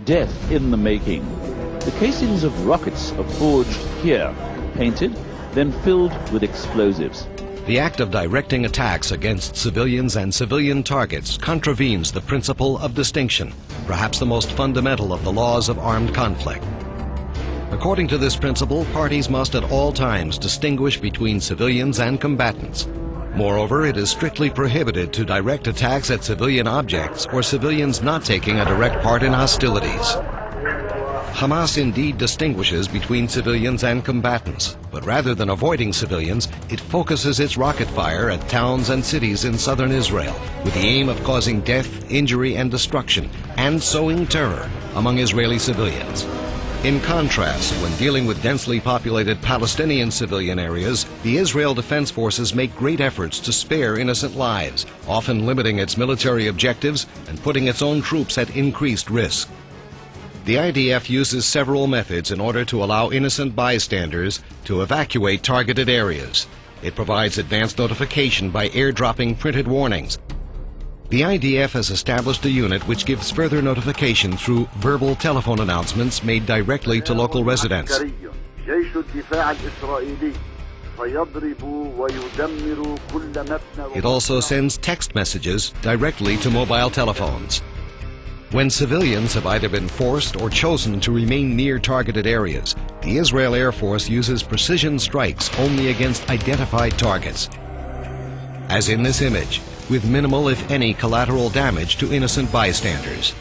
death in the making. The casings of rockets are forged here, painted, then filled with explosives. The act of directing attacks against civilians and civilian targets contravenes the principle of distinction, perhaps the most fundamental of the laws of armed conflict. According to this principle, parties must at all times distinguish between civilians and combatants. Moreover, it is strictly prohibited to direct attacks at civilian objects or civilians not taking a direct part in hostilities. Hamas indeed distinguishes between civilians and combatants, but rather than avoiding civilians, it focuses its rocket fire at towns and cities in southern Israel with the aim of causing death, injury, and destruction, and sowing terror among Israeli civilians. In contrast, when dealing with densely populated Palestinian civilian areas, the Israel Defense Forces make great efforts to spare innocent lives, often limiting its military objectives and putting its own troops at increased risk. The IDF uses several methods in order to allow innocent bystanders to evacuate targeted areas. It provides advance notification by airdropping printed warnings. The IDF has established a unit which gives further notification through verbal telephone announcements made directly to local residents. It also sends text messages directly to mobile telephones. When civilians have either been forced or chosen to remain near targeted areas, the Israel Air Force uses precision strikes only against identified targets, as in this image, with minimal, if any, collateral damage to innocent bystanders.